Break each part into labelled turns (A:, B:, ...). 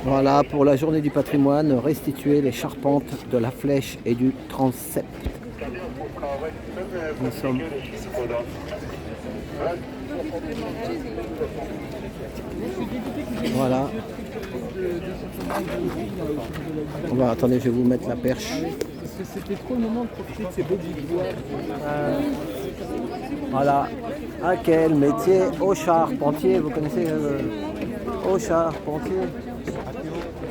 A: Voilà, pour la journée du patrimoine, restituer les charpentes de la flèche et du transept. Nous sommes... Voilà. Attendez, je vais vous mettre la perche.
B: Parce que c'était trop le moment de profiter de ces beaux bois.
A: Voilà. À quel métier? Au charpentier, vous connaissez au charpentier.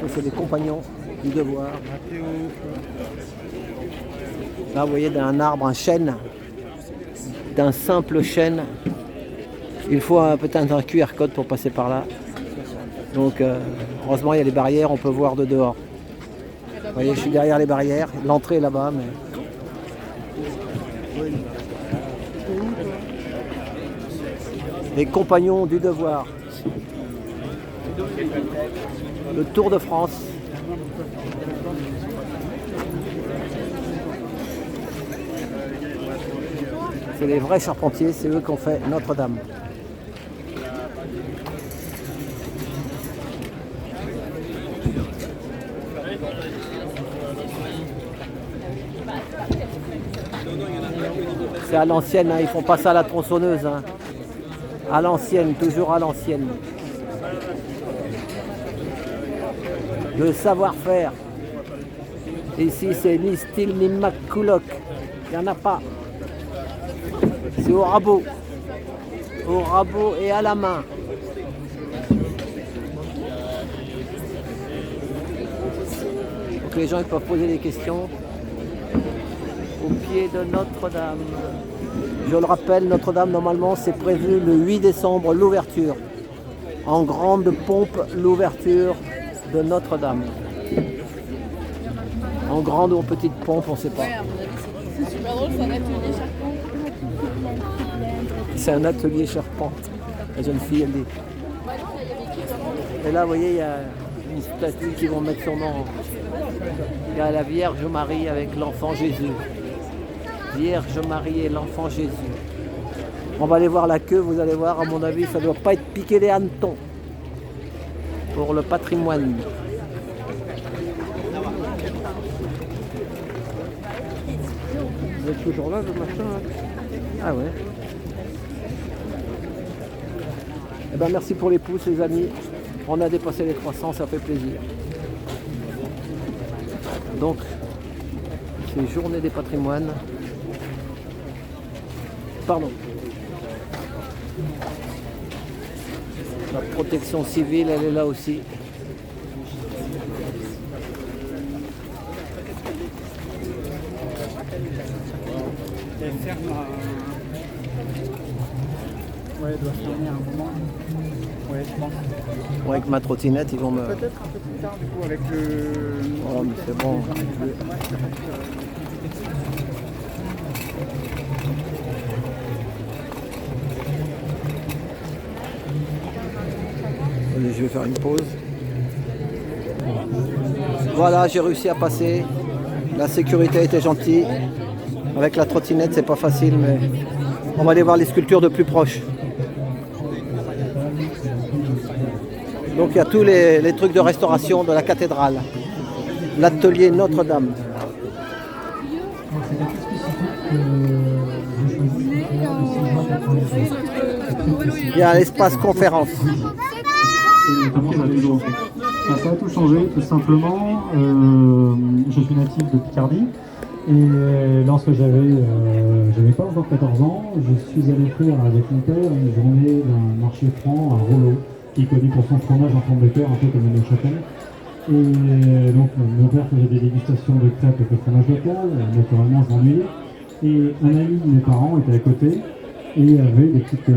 A: C'est les compagnons du devoir. Là, vous voyez, d'un arbre, un chêne, d'un simple chêne. Il faut peut-être un QR code pour passer par là. Donc, heureusement, il y a les barrières, on peut voir de dehors. Vous voyez, je suis derrière les barrières. L'entrée est là-bas, mais... Les compagnons du devoir. Le Tour de France. C'est les vrais charpentiers, c'est eux qui ont fait Notre-Dame. C'est à l'ancienne, hein, ils font pas ça à la tronçonneuse. Hein. À l'ancienne, toujours à l'ancienne. Le savoir-faire. Ici, c'est ni style ni McCulloch. Il n'y en a pas. C'est au rabot. Au rabot et à la main. Donc les gens ils peuvent poser des questions. Au pied de Notre-Dame. Je le rappelle, Notre-Dame, normalement, c'est prévu le 8 décembre, l'ouverture. En grande pompe, l'ouverture de Notre-Dame. En grande ou en petite pompe, on ne sait pas.
C: C'est super drôle, c'est un atelier charpente.
A: C'est un atelier charpente. La jeune fille, elle dit. Et là, vous voyez, il y a une statue qui vont mettre son nom. Il y a la Vierge Marie avec l'enfant Jésus. Vierge Marie et l'enfant Jésus. On va aller voir la queue, vous allez voir, à mon avis, ça ne doit pas être piqué des hannetons pour le patrimoine. Vous êtes toujours là, le machin là? Ah ouais. Eh ben merci pour les pouces, les amis. On a dépassé les 300, ça fait plaisir. Donc, c'est journée des patrimoines. Pardon. La protection civile, elle est là aussi.
B: Elle ferme ouais, elle doit fermer un moment. Ouais, je pense.
A: Ouais, avec ma trottinette, ils vont me...
B: Peut-être un peu plus tard, du coup, avec le...
A: Oh, mais c'est bon. Allez, je vais faire une pause. Voilà, j'ai réussi à passer. La sécurité était gentille. Avec la trottinette, c'est pas facile, mais on va aller voir les sculptures de plus proche. Donc il y a tous les trucs de restauration de la cathédrale. L'atelier Notre-Dame. Il y a l'espace conférence.
D: Ça a tout changé, tout simplement. Je suis natif de Picardie et lorsque j'avais pas encore 14 ans, je suis allé faire avec mon père une journée d'un marché franc à Rollo, qui est connu pour son fromage en forme de cœur, un peu comme le Châtel. Et donc mon père faisait des dégustations de crêpes avec le fromage local, naturellement je m'ennuyais. Et un ami de mes parents était à côté et avait des petites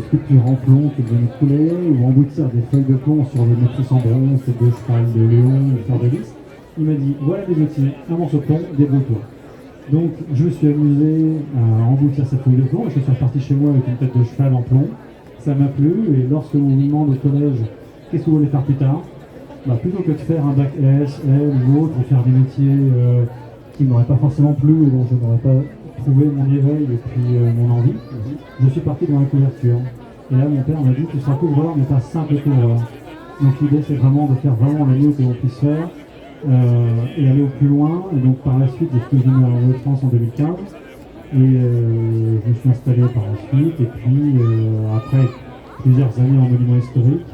D: sculptures en plomb qui devenaient couler ou emboutir des feuilles de plomb sur des motifs en bronze, des cheval de Léon, des fleurs de lys. Il m'a dit, voilà des outils, un morceau de plomb, débrouille-toi. Donc je me suis amusé à emboutir cette feuille de plomb et je suis reparti chez moi avec une tête de cheval en plomb. Ça m'a plu et lorsque on vous demande au collège qu'est-ce que vous voulez faire plus tard, bah, plutôt que de faire un bac S, L ou autre, ou faire des métiers qui ne m'auraient pas forcément plu et dont je n'aurais pas trouvé mon éveil et puis mon envie, je suis parti dans la couverture. Et là mon père m'a dit, tu seras couvreur mais pas simple couvreur. Donc l'idée c'est vraiment de faire vraiment le mieux que l'on puisse faire et aller au plus loin. Et donc par la suite, je suis venu en France en 2015 et je me suis installé par la suite. Et puis après plusieurs années en monument historique,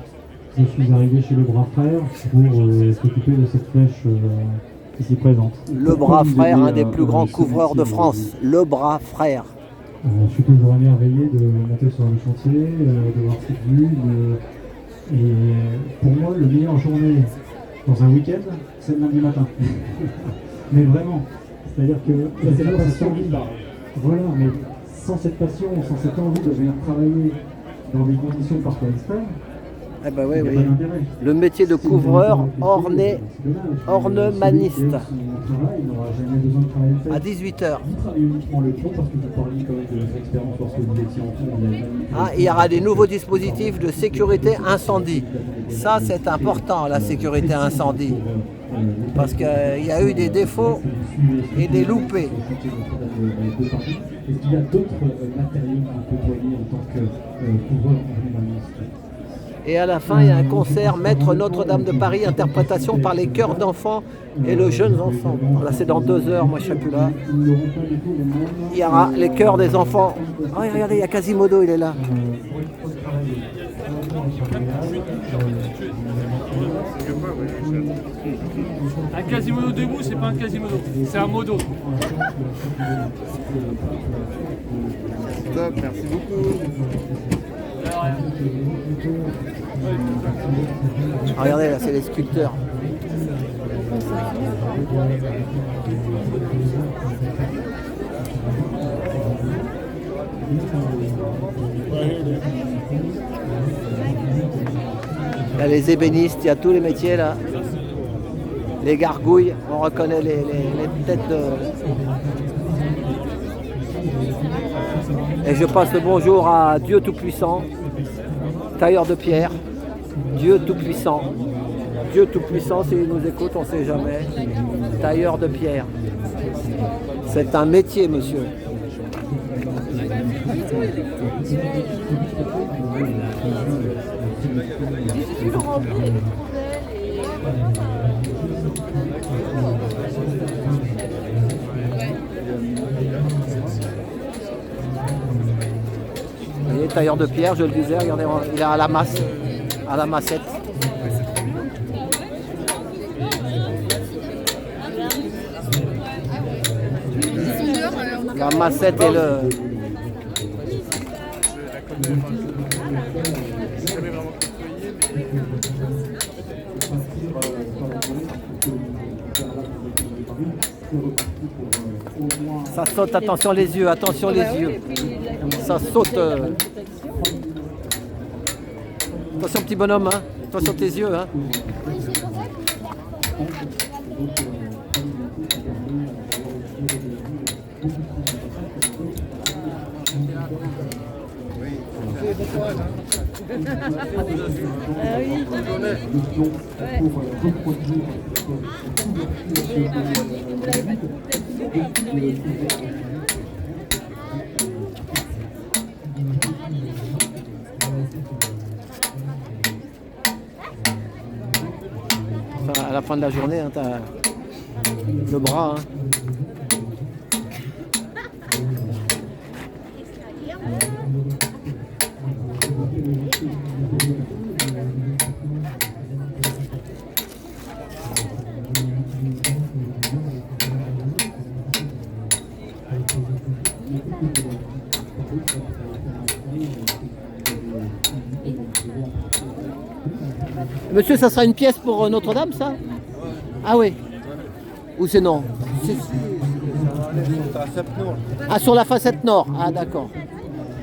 D: je suis arrivé chez Le Bras Frère pour s'occuper de cette flèche ici présente.
A: Le Bras Frère, un des plus grands couvreurs de France. Le Bras Frère.
D: Je suis toujours émerveillé de monter sur le chantier, de voir cette vue. Et pour moi, le meilleure journée dans un week-end, c'est le lundi matin. Mais vraiment, c'est-à-dire que c'est la passion. Voilà, mais sans cette passion, sans cette envie de venir travailler dans des conditions parfois extrêmes,
A: Eh ben oui, oui. Le métier de couvreur ornemaniste. À 18h. Ah, il y aura des nouveaux dispositifs de sécurité incendie. Ça, c'est important, la sécurité incendie. Parce qu'il y a eu des défauts et des loupés.
D: Est-ce qu'il y a d'autres matériaux qu'on peut employer en tant que couvreur ornemaniste?
A: Et à la fin, il y a un concert Maître Notre-Dame de Paris, interprétation par les chœurs d'enfants et le jeunes enfants. Là, c'est dans 2 heures, moi je ne serai plus là. Il y aura les chœurs des enfants. Oh, regardez, il y a Quasimodo, il est là.
B: Un Quasimodo debout, c'est pas un Quasimodo, c'est un modo.
E: Top, merci beaucoup.
A: Regardez, là, c'est les sculpteurs. Il y a les ébénistes, il y a tous les métiers là. Les gargouilles, on reconnaît les têtes de... Et je passe le bonjour à Dieu Tout-Puissant, tailleur de pierre, Dieu Tout-Puissant. Dieu Tout-Puissant, s'il nous écoute, on ne sait jamais. Tailleur de pierre. C'est un métier, monsieur. Vous voyez, tailleur de pierre, je le disais, regardez, il est à la masse, à la massette. La massette et le... Ça saute, attention les yeux, attention les yeux. Ça saute. Attention petit bonhomme, hein. Attention tes yeux. Hein.
C: Ah oui.
A: À la fin de la journée, hein, tu as le bras. Hein. Monsieur, ça sera une pièce pour Notre-Dame, ça? Ah oui. Ou c'est non? Ah, sur la facette nord. Ah, d'accord.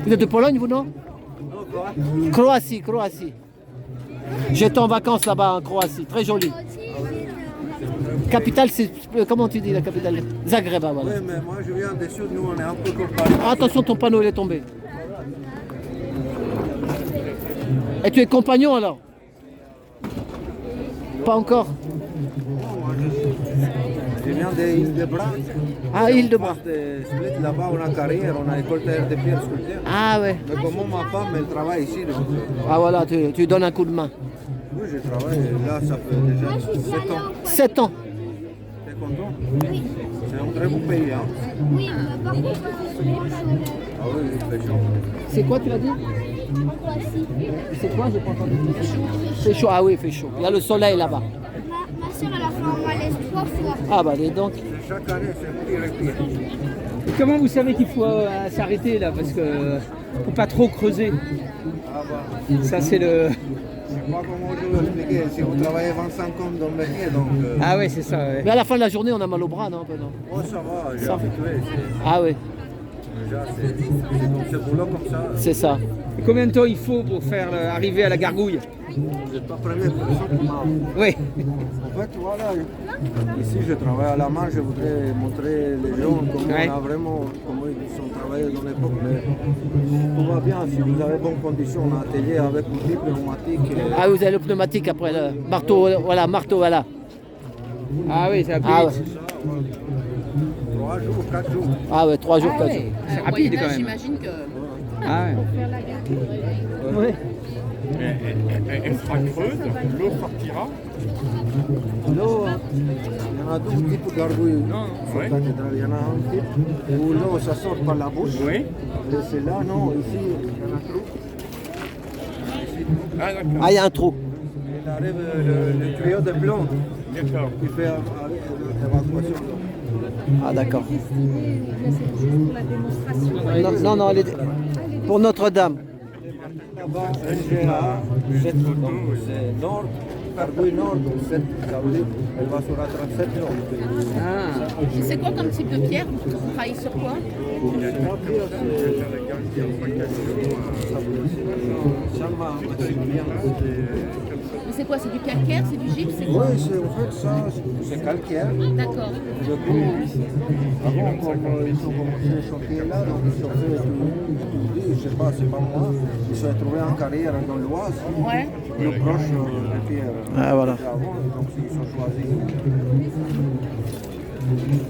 A: Vous êtes de Pologne, vous, non? Croatie, Croatie. J'étais en vacances là-bas en Croatie, très joli. Capitale, c'est... Comment tu dis la capitale? Zagreb, voilà.
E: Oui, mais moi je viens des sud, nous on est un peu comparé.
A: Ah, attention, ton panneau, il est tombé. Et tu es compagnon, alors? Pas encore.
E: Je viens d'Île-de-Bras.
A: Ah, Île-de-Bras.
E: Là-bas, on a carrière, on a école de pierre sculpteur.
A: Ah ouais.
E: Mais comment ma femme, elle travaille ici.
A: Ah voilà, tu donnes un coup de main.
E: Oui, Oui, je travaille. Là, ça fait déjà 7 ans.
A: 7 ans.
E: T'es content? Oui. C'est un très beau pays, hein?
C: Oui, par contre,
E: Ah oui, il fait chaud.
A: C'est quoi tu l'as dit?
C: en Croatie.
A: C'est quoi? J'ai pas entendu. C'est chaud, ah oui, il fait chaud. Il y a le soleil là-bas.
C: Ma soeur, elle a fait un malaise 3 fois.
A: Ah bah dis donc.
E: Chaque année, c'est pire et pire.
B: Et comment vous savez qu'il faut s'arrêter là? Parce que faut pas trop creuser.
E: Ah bah,
B: Ça c'est le.
E: je sais pas comment je vais expliquer. Si vous travaillez 25 ans dans le métier, donc...
B: Ah ouais, c'est ça. Ouais.
A: Mais à la fin de la journée, on a mal au bras, non, un peu, non?
E: Oh, ça va, j'ai
A: Ça.
E: habitué.
A: Ah oui,
E: Déjà, c'est boulot comme ça.
A: c'est ça.
B: Et combien de temps il faut pour faire arriver à la gargouille?
E: Vous n'êtes pas la première personne qui m'a...
B: Oui.
E: En fait, voilà, ici je travaille à la main, je voudrais montrer les gens comment
B: Ouais.
E: on a vraiment, comment ils ont travaillé dans l'époque. Mais tout va bien, si vous avez bonnes conditions, on a un atelier avec outils pneumatiques.
A: Ah oui, vous avez le pneumatique après, le marteau, voilà, marteau, voilà.
B: Ah oui, ça va plus
A: Ah
B: vite.
A: ouais,
E: 3 jours, 4 jours.
A: ah ouais 3 jours,
B: Ah
A: 4
B: ouais.
A: jours.
B: C'est
F: Au
B: rapide
F: Moyen-Âge,
B: quand même.
F: j'imagine que.
B: Ah ouais.
A: Oui.
G: Elle sera creuse, l'eau sortira.
E: L'eau, il y en a deux types de gargouilles sur la cathédrale. Il y en a un type où l'eau ça sort par la bouche.
G: Oui.
E: Et c'est là, non, ici, il y en a trop.
G: Ah d'accord.
A: Ah, il y a un trou.
E: Il arrive le tuyau de plomb
G: D'accord.
E: qui fait l'évacuation.
A: Ah d'accord. Non, non, elle est pour Notre-Dame.
E: Là-bas, NGA, c'est nord, gargouille nord, ça veut dire elle va sur la 37 nord.
B: Ah.
F: C'est quoi comme type de pierre? Vous travaillez sur quoi? Mais c'est quoi? C'est du calcaire? C'est du gypse? C'est
E: Oui,
F: quoi?
E: c'est en fait ça, c'est calcaire.
F: D'accord.
E: Du coup, avant, comme ils ont commencé à chantier là, donc ils ont fait, je sais pas, c'est pas moi, ils se sont trouvés en carrière dans l'Oise,
F: Ouais.
E: plus proche de Pierre.
A: Ah voilà.
E: Avant, donc ils ont choisi.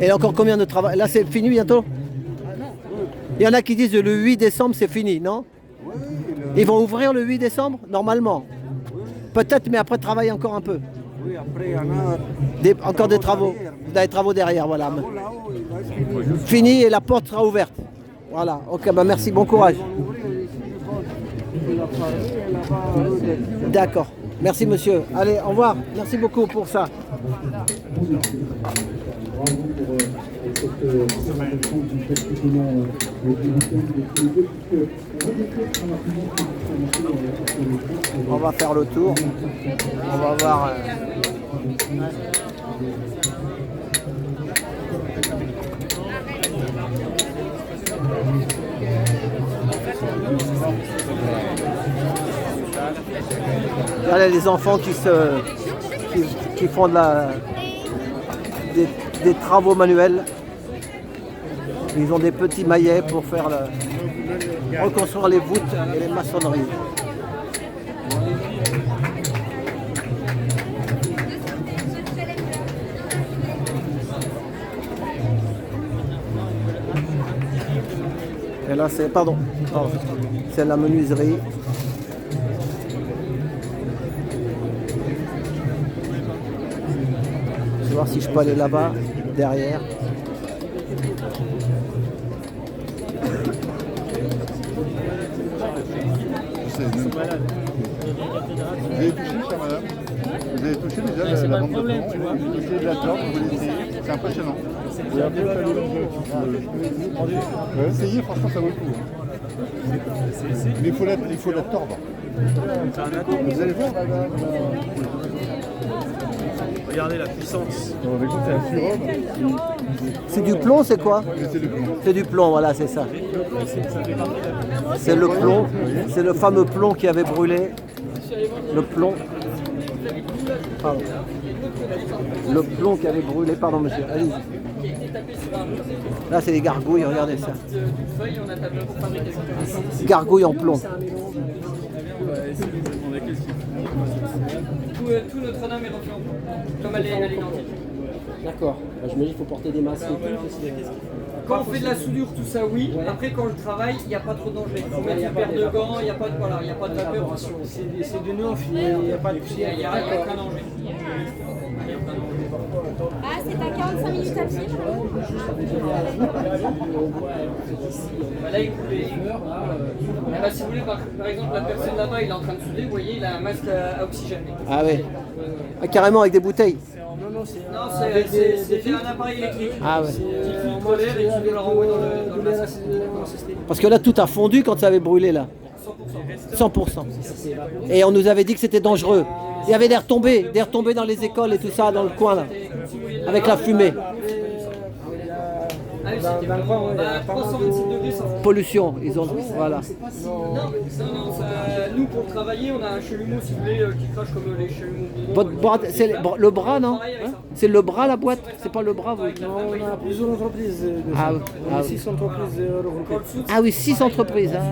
A: Et encore combien de travail? Là c'est fini bientôt? Il y en a qui disent le 8 décembre c'est fini, non?
E: Oui,
A: Ils vont ouvrir le 8 décembre normalement. Peut-être, mais après travailler encore un peu.
E: oui, après il y en a
A: Encore des travaux. Des travaux derrière, voilà.
E: là-haut, il va être fini.
A: Fini et la porte sera ouverte. Voilà, ok, bah merci, bon courage.
E: Ils vont ouvrir ici, je pense, et l'appareil, et là-bas, l'hôtel.
A: D'accord. Merci monsieur. Allez, au revoir. Merci beaucoup pour ça. On va faire le tour. On va voir. Regardez les enfants qui font des travaux manuels. Ils ont des petits maillets pour faire reconstruire les voûtes et les maçonneries. Et là c'est, pardon, c'est la menuiserie. Je vais voir si je peux aller là-bas, derrière.
H: Vous avez touché, chère madame? Vous avez touché déjà la bande de plomb, vous avez touché de la corde, vous voulez essayer? C'est impressionnant. Vous avez appelé essayez, franchement ça vaut le coup. Mais il faut la tordre. Vous allez voir madame.
G: Regardez la puissance.
H: C'est un surhomme.
A: C'est du plomb, c'est quoi?
H: C'est du plomb.
A: C'est du plomb, voilà, c'est ça. C'est le plomb, c'est le fameux plomb qui avait brûlé. Le plomb. Pardon. Le plomb qui avait brûlé, pardon monsieur, allez-y. Là c'est des gargouilles, regardez ça. Gargouilles en plomb.
I: tout Notre-Dame est refait en bois, comme elle est identique.
B: D'accord. Bah, je me dis qu'il faut porter des masques et tout. Parce que...
I: Quand on fait de la soudure, tout ça, oui. Après, quand on le travaille, il n'y a pas trop de danger. Il faut mettre une paire de gants, il n'y a pas de, voilà, il y a pas de vapeur.
B: C'est du neuf, il n'y a pas de poussière.
I: Il n'y a aucun danger.
C: Ah, c'est à 45 minutes à pied.
I: Là, il coulait. Là, si vous voulez, par exemple, la personne là-bas, il est en train de souder, vous voyez, il a un masque à oxygène.
A: Ah ouais. Ah, carrément avec des bouteilles.
I: Non, c'est un appareil électrique.
A: Ah ouais.
I: Qui filtre l'air et qui le renvoie dans le masque.
A: Parce que là, tout a fondu quand ça avait brûlé là. 100%. Et on nous avait dit que c'était dangereux. Il y avait des retombées dans les écoles et tout ça, dans le coin là, avec la fumée.
I: Ah oui, c'était vraiment 327 degrés sans fond.
A: Pollution, ils ont. Voilà.
I: Non, nous pour travailler, on a un chalumeau si vous voulez qui crache comme les chalumeaux.
A: Votre bras, c'est le bras, non? C'est le bras la boîte? C'est pas le bras vous?
B: Non, on a plusieurs entreprises.
A: Ah, oui.
B: On a 6 entreprises regroupées.
A: Ah oui, 6 entreprises. Hein.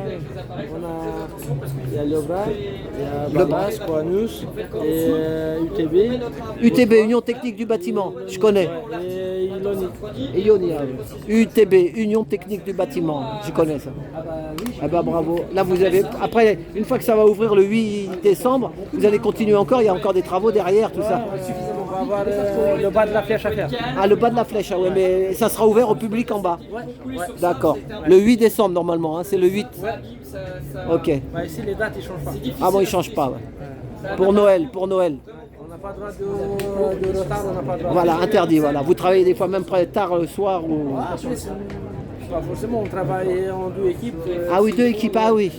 B: Il y a le bras, il y a Balas, Coanus, et UTB.
A: UTB, Union Technique du Bâtiment, je connais.
B: Et Iloni.
A: Et Ioni, ah oui. UTB, Union Technique du Bâtiment, je connais ça. Ah bah bravo. Là vous avez, après, une fois que ça va ouvrir le 8 décembre, vous allez continuer encore, il y a encore des travaux derrière, tout ça.
B: On va avoir le bas de la flèche à faire.
A: Ah, le bas de la flèche, ah ouais, mais ça sera ouvert au public en bas. D'accord. Le 8 décembre normalement, hein, c'est le 8. Ok.
B: Bah, ici les dates ils changent pas.
A: Ah bon, ils ne changent pas. Ouais. Pour Noël.
B: On n'a pas le droit de retard, on n'a pas le droit.
A: Voilà, interdit, voilà. Vous travaillez des fois même tard le soir ou...
B: Pas forcément, on travaille en 2 équipes.
A: Ah oui, 2 équipes, ah oui.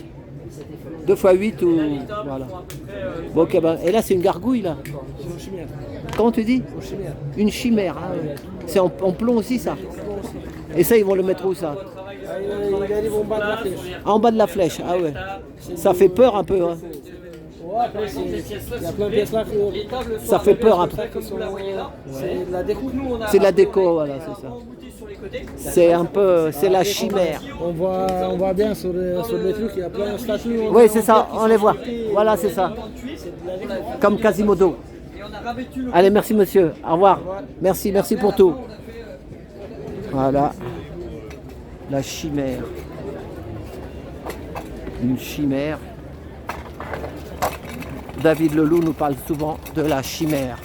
A: 2 x 8 ou... Voilà. Bon, ok, ben, et là c'est une gargouille là.
B: C'est une chimère.
A: Comment tu dis?
B: Une chimère.
A: Une chimère, ah ouais. C'est en plomb aussi ça. Et ça ils vont le mettre où ça?
B: Il arrive en bas de la flèche.
A: Ah, en bas de la flèche, ah ouais. Ça fait peur un peu. Hein.
B: Ouais, après, il y a plein de pièces là que...
A: Ça fait peur un peu.
B: C'est de la déco.
A: C'est de la déco, voilà, c'est ça. C'est un peu, c'est la chimère.
B: On voit bien sur les trucs, il y a plein de statues.
A: Oui, c'est ça, on les voit. Voilà, c'est ça. Comme Quasimodo. Allez, merci monsieur. Au revoir. Merci pour tout. Voilà. La chimère. Une chimère. David Leloup nous parle souvent de la chimère.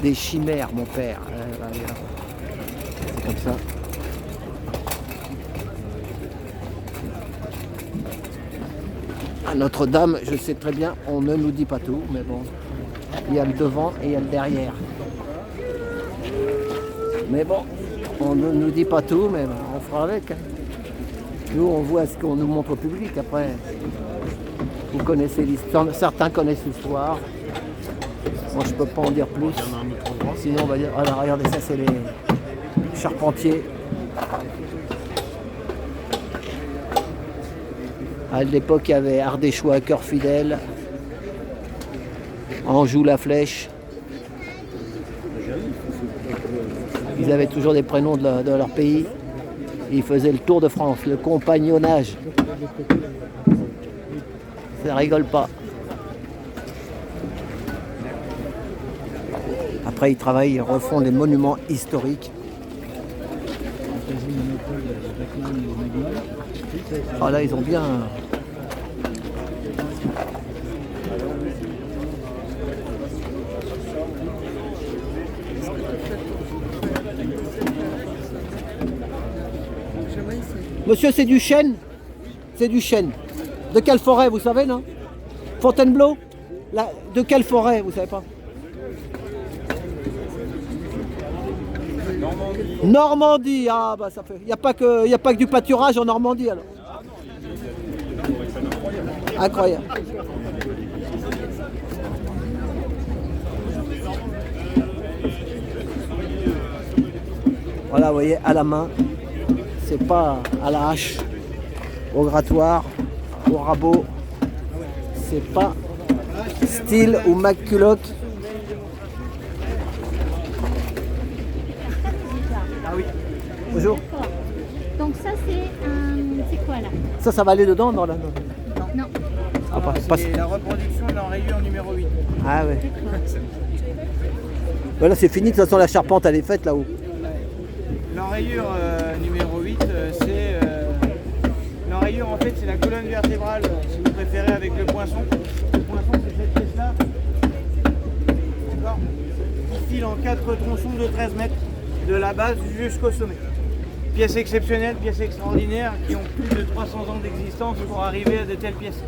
A: Des chimères, mon père. C'est comme ça. À Notre-Dame, je sais très bien, on ne nous dit pas tout, mais bon. Il y a le devant et il y a le derrière. Mais bon, on ne nous dit pas tout, mais on fera avec. Hein. Nous, on voit ce qu'on nous montre au public. Après, vous connaissez l'histoire, certains connaissent l'histoire. Moi, je ne peux pas en dire plus. Sinon, on va dire, oh, regardez, ça, c'est les charpentiers. À l'époque, il y avait Ardéchois, Cœur Fidèle, Anjou la Flèche. Ils avaient toujours des prénoms de leur pays. Ils faisaient le tour de France, le compagnonnage. Ça rigole pas. Après, ils travaillent, ils refont des monuments historiques. Ah là, ils ont bien... Monsieur, c'est du chêne? C'est du chêne. De quelle forêt, vous savez, non? Fontainebleau? De quelle forêt, vous savez pas? Normandie, ah bah ça fait. Il n'y a pas que du pâturage en Normandie alors. Incroyable. Voilà, vous voyez, à la main. C'est pas à la hache, au grattoir, au rabot. C'est pas style ou McCulloch. Ah oui. Bonjour.
C: Donc ça c'est quoi là?
A: Ça va aller dedans? Non, là, non.
C: Non.
A: Ah,
J: Alors,
A: pas-
J: c'est la reproduction de l'enrayure numéro 8.
A: Ah ouais. Voilà, c'est fini, de toute façon la charpente elle est faite là-haut.
J: L'enrayure numéro 8, l'enrayure en fait c'est la colonne vertébrale, si vous préférez, avec le poinçon. Le poinçon c'est cette pièce-là, d'accord, qui file en 4 tronçons de 13 mètres, de la base jusqu'au sommet. Pièces exceptionnelles, pièces extraordinaires, qui ont plus de 300 ans d'existence pour arriver à de telles pièces.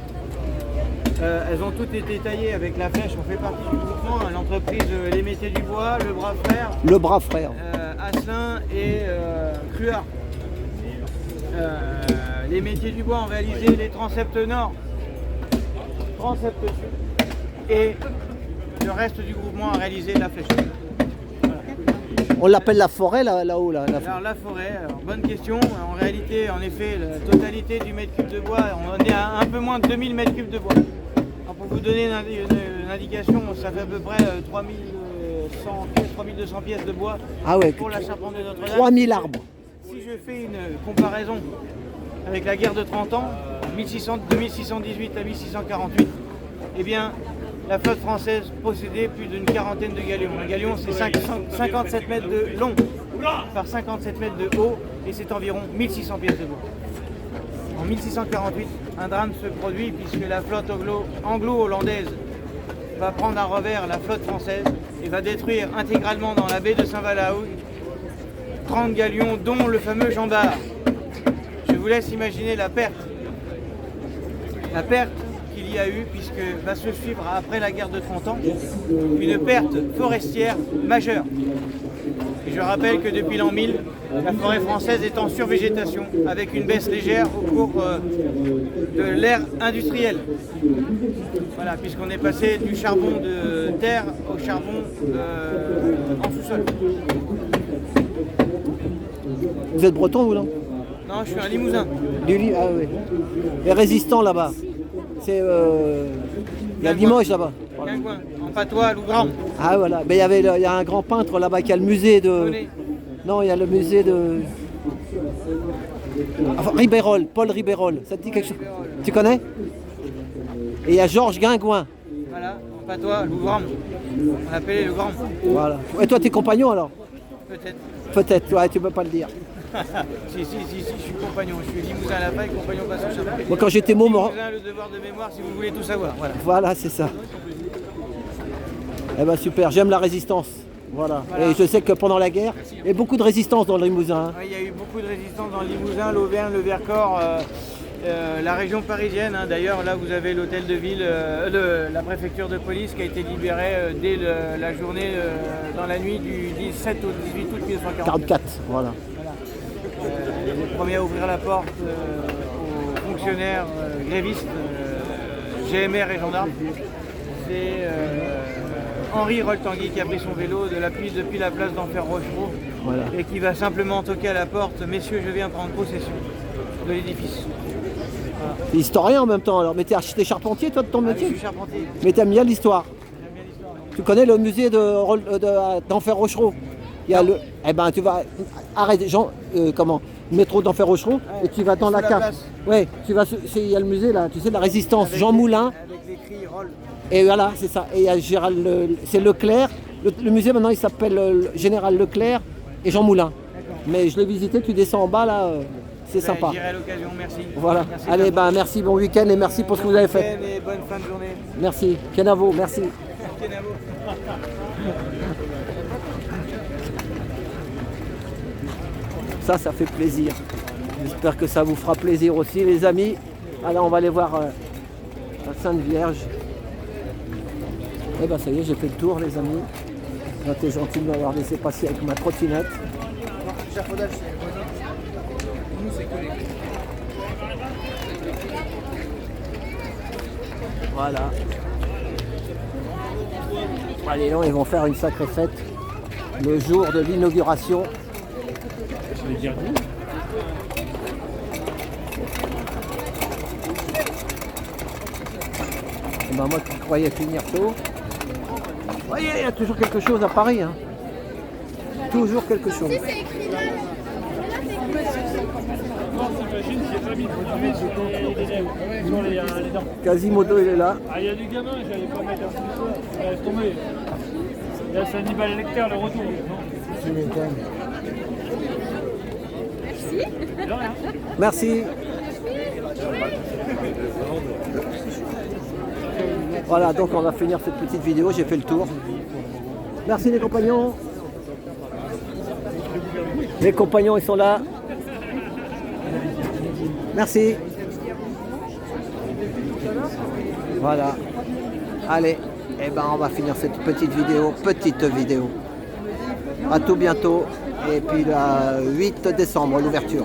J: Elles ont toutes été taillées avec la flèche, on fait partie du groupement, hein, l'entreprise Les Métiers du Bois, Le Bras Frère.
A: Le bras frère.
J: Asselin et Cruard. Les Métiers du Bois ont réalisé les transepts nord, transepts sud, et le reste du groupement a réalisé la flèche.
A: On l'appelle la forêt là-haut là.
J: Alors la forêt, bonne question. En réalité, en effet, la totalité du mètre cube de bois, on est à un peu moins de 2000 mètres cubes de bois. Alors, pour vous donner une indication, ça fait à peu près 3200 pièces de bois
A: Ah ouais,
J: pour la charpente de Notre-Dame.
A: 3000 arbres.
J: Si je fais une comparaison avec la guerre de 30 ans, de 1618 à 1648, eh bien, la flotte française possédait plus d'une quarantaine de galions. Un galion, c'est 57 mètres de long par 57 mètres de haut et c'est environ 1600 pièces de bois. En 1648, un drame se produit puisque la flotte anglo-hollandaise va prendre à revers la flotte française et va détruire intégralement dans la baie de Saint-Valaou 30 galions, dont le fameux Jean Bart. Je vous laisse imaginer la perte qu'il y a eu, puisque va se suivre après la guerre de 30 ans, une perte forestière majeure. Et je rappelle que depuis l'an 1000, la forêt française est en survégétation, avec une baisse légère au cours de l'ère industrielle. Voilà, puisqu'on est passé du charbon de terre au charbon en sous-sol.
A: Vous êtes breton vous non?
J: Non, je suis un Limousin.
A: Ah oui. Les résistants là-bas. C'est il y a Limoges là-bas.
J: Guingouin, en patois, Lougram.
A: Ah voilà. Mais il y a un grand peintre là-bas qui a le musée de.
J: Bonnet.
A: Non, il y a le musée de. Enfin, Ribérol, Paul Ribérol. Ça te dit quelque chose? Tu connais? Et il y a Georges Guingouin.
J: Voilà, en patois, Lougram. On appelait le Grand.
A: Voilà. Et toi, t'es compagnon alors?
J: Peut-être.
A: Peut-être, ouais, tu peux pas le dire.
J: si, je suis compagnon. Je suis Limousin à la faille, compagnon passe au chapeau.
A: Moi, quand j'étais môme.
J: Limousin, le devoir de mémoire, si vous voulez tout savoir.
A: Voilà, c'est ça. Eh ben super, j'aime la résistance. Voilà. Et je sais que pendant la guerre, il y a beaucoup de résistance dans le Limousin. Hein.
J: Oui, il y a eu beaucoup de résistance dans le Limousin, l'Auvergne, le Vercors, la région parisienne. Hein. D'ailleurs, là, vous avez l'hôtel de ville, la préfecture de police qui a été libérée dès la journée, dans la nuit du 17 au 18 août 1944.
A: Voilà.
J: Les premiers à ouvrir la porte aux fonctionnaires grévistes, GMR et gendarmes. C'est Henri Roltanguy qui a pris son vélo depuis la place d'Enfer Rochereau et qui va simplement toquer à la porte. Messieurs, je viens prendre possession de l'édifice. Voilà.
A: T'es historien en même temps alors, mais t'es charpentier toi de ton métier?
J: Je suis charpentier.
A: Mais t'aimes bien l'histoire? J'aime bien l'histoire. Tu connais le musée d'Enfer Rochereau? Il y a eh ben tu vas arrête métro d'Enfer Rochereau et tu vas dans la cave. Ouais, tu vas il y a le musée là, tu sais de la résistance, avec Jean Moulin.
J: Avec l'écrit Roll.
A: Et voilà, c'est ça. Et il y a Gérald c'est Leclerc. Le musée maintenant il s'appelle Général Leclerc et Jean Moulin. Mais je l'ai visité, tu descends en bas là, c'est sympa.
J: J'irai à l'occasion, merci.
A: Voilà.
J: Merci.
A: Allez, merci, bon week-end et merci pour ce que vous avez fait.
J: Et bonne fin de journée.
A: Merci. Kenavo, merci.
J: Kenavo.
A: Ça fait plaisir. J'espère que ça vous fera plaisir aussi, les amis. Alors, on va aller voir la Sainte Vierge. Et ben ça y est, j'ai fait le tour, les amis. Vous êtes gentil de m'avoir laissé passer avec ma trottinette. Voilà. Allez, non, ils vont faire une sacrée fête le jour de l'inauguration. Je vais dire oui. Et ben moi qui croyais finir tôt. Vous voyez, il y a toujours quelque chose à Paris. Hein. Toujours quelque chose.
C: Si c'est écrit là, là c'est écrit.
K: T'imagines, j'ai pas mis de produit sur les lèvres, sur les dents.
A: Quasimodo, il est là.
K: Ah, il y a du gamin, j'allais pas mettre un peu ça. Laisse tomber. Là, c'est Hannibal Lecter, le retour.
E: Tu m'étonnes.
A: Merci. Voilà, donc on va finir cette petite vidéo, j'ai fait le tour. Merci les compagnons. Les compagnons, ils sont là. Merci. Voilà. Allez, et ben on va finir cette petite vidéo. À tout bientôt. Et puis le 8 décembre, l'ouverture.